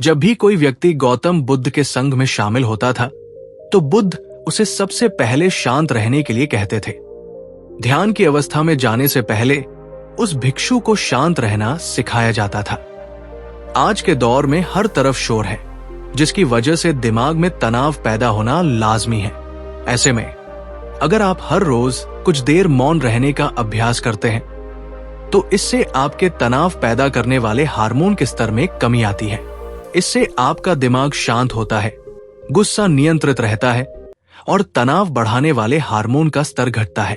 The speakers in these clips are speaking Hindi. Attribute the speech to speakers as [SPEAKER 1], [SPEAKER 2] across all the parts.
[SPEAKER 1] जब भी कोई व्यक्ति गौतम बुद्ध के संग में शामिल होता था तो बुद्ध उसे सबसे पहले शांत रहने के लिए कहते थे। ध्यान की अवस्था में जाने से पहले उस भिक्षु को शांत रहना सिखाया जाता था। आज के दौर में हर तरफ शोर है, जिसकी वजह से दिमाग में तनाव पैदा होना लाजमी है। ऐसे में अगर आप हर रोज कुछ देर मौन रहने का अभ्यास करते हैं तो इससे आपके तनाव पैदा करने वाले हार्मोन के स्तर में कमी आती है। इससे आपका दिमाग शांत होता है, गुस्सा नियंत्रित रहता है और तनाव बढ़ाने वाले हार्मोन का स्तर घटता है।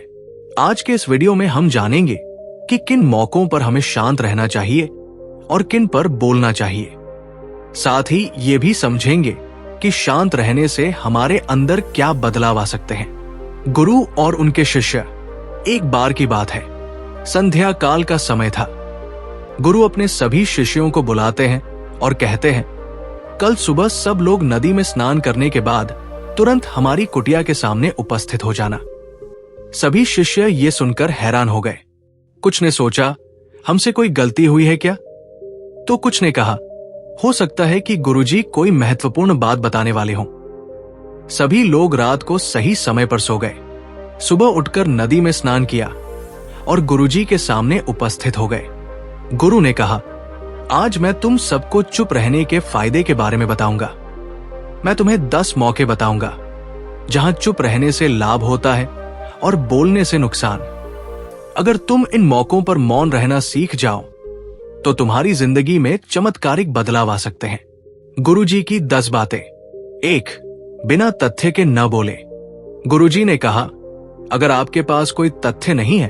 [SPEAKER 1] आज के इस वीडियो में हम जानेंगे कि किन मौकों पर हमें शांत रहना चाहिए और किन पर बोलना चाहिए। साथ ही ये भी समझेंगे कि शांत रहने से हमारे अंदर क्या बदलाव आ सकते हैं। गुरु और उनके शिष्य। एक बार की बात है, संध्या काल का समय था। गुरु अपने सभी शिष्यों को बुलाते हैं और कहते हैं, कल सुबह सब लोग नदी में स्नान करने के बाद तुरंत हमारी कुटिया के सामने उपस्थित हो जाना। सभी शिष्य ये सुनकर हैरान हो गए। कुछ ने सोचा, हमसे कोई गलती हुई है क्या? तो कुछ ने कहा, हो सकता है कि गुरुजी कोई महत्वपूर्ण बात बताने वाले हों। सभी लोग रात को सही समय पर सो गए। सुबह उठकर नदी में स्नान किया और गुरुजी के सामने उपस्थित हो गए। गुरु ने कहा, आज मैं तुम सबको चुप रहने के फायदे के बारे में बताऊंगा। मैं तुम्हें 10 मौके बताऊंगा जहां चुप रहने से लाभ होता है और बोलने से नुकसान। अगर तुम इन मौकों पर मौन रहना सीख जाओ तो तुम्हारी जिंदगी में चमत्कारिक बदलाव आ सकते हैं। गुरुजी की 10 बातें। 1. बिना तथ्य के न बोले। गुरुजी ने कहा, अगर आपके पास कोई तथ्य नहीं है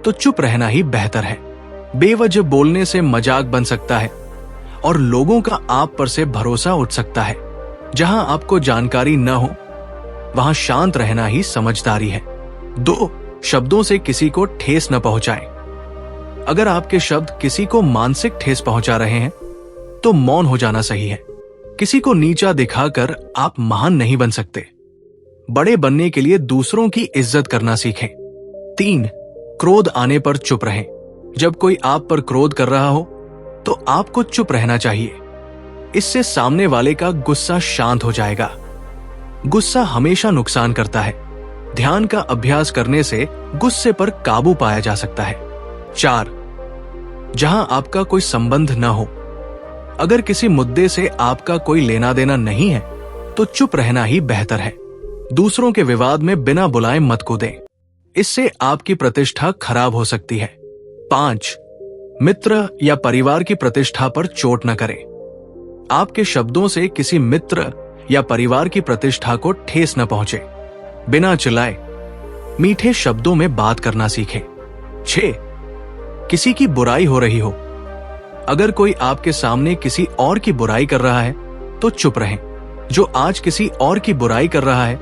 [SPEAKER 1] तो चुप रहना ही बेहतर है। बेवजह बोलने से मजाक बन सकता है और लोगों का आप पर से भरोसा उठ सकता है। जहां आपको जानकारी न हो वहां शांत रहना ही समझदारी है। 2. शब्दों से किसी को ठेस न पहुंचाएं। अगर आपके शब्द किसी को मानसिक ठेस पहुंचा रहे हैं तो मौन हो जाना सही है। किसी को नीचा दिखाकर आप महान नहीं बन सकते। बड़े बनने के लिए दूसरों की इज्जत करना सीखें। 3. क्रोध आने पर चुप रहें। जब कोई आप पर क्रोध कर रहा हो तो आपको चुप रहना चाहिए। इससे सामने वाले का गुस्सा शांत हो जाएगा। गुस्सा हमेशा नुकसान करता है। ध्यान का अभ्यास करने से गुस्से पर काबू पाया जा सकता है। 4. जहां आपका कोई संबंध न हो। अगर किसी मुद्दे से आपका कोई लेना देना नहीं है तो चुप रहना ही बेहतर है। दूसरों के विवाद में बिना बुलाए मत कूदें। इससे आपकी प्रतिष्ठा खराब हो सकती है। 5. मित्र या परिवार की प्रतिष्ठा पर चोट न करें। आपके शब्दों से किसी मित्र या परिवार की प्रतिष्ठा को ठेस न पहुंचे। बिना चिल्लाए मीठे शब्दों में बात करना सीखें। 6. किसी की बुराई हो रही हो। अगर कोई आपके सामने किसी और की बुराई कर रहा है तो चुप रहें। जो आज किसी और की बुराई कर रहा है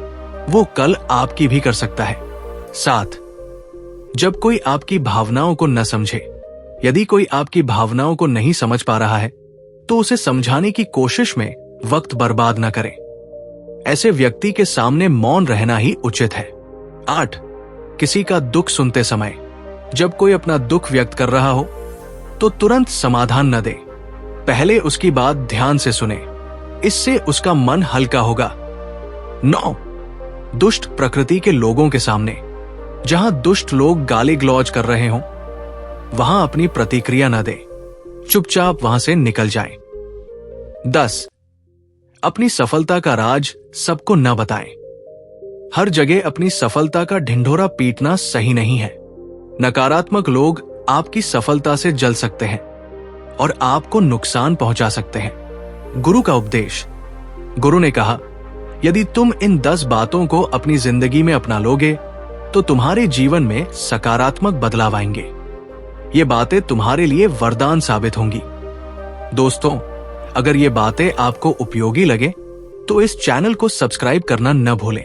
[SPEAKER 1] वो कल आपकी भी कर सकता है। 7. जब कोई आपकी भावनाओं को न समझे। यदि कोई आपकी भावनाओं को नहीं समझ पा रहा है तो उसे समझाने की कोशिश में वक्त बर्बाद न करें। ऐसे व्यक्ति के सामने मौन रहना ही उचित है। 8. किसी का दुख सुनते समय। जब कोई अपना दुख व्यक्त कर रहा हो तो तुरंत समाधान न दे। पहले उसकी बात ध्यान से सुने। इससे उसका मन हल्का होगा। 9. दुष्ट प्रकृति के लोगों के सामने। जहां दुष्ट लोग गाली गलौज कर रहे हों वहां अपनी प्रतिक्रिया न दे। चुपचाप वहां से निकल जाएं। 10. अपनी सफलता का राज सबको न बताएं। हर जगह अपनी सफलता का ढिंढोरा पीटना सही नहीं है। नकारात्मक लोग आपकी सफलता से जल सकते हैं और आपको नुकसान पहुंचा सकते हैं। गुरु का उपदेश। गुरु ने कहा, यदि तुम इन 10 बातों को अपनी जिंदगी में अपना लोगे तो तुम्हारे जीवन में सकारात्मक बदलाव आएंगे। ये बातें तुम्हारे लिए वरदान साबित होंगी। दोस्तों, अगर ये बातें आपको उपयोगी लगे तो इस चैनल को सब्सक्राइब करना न भूलें।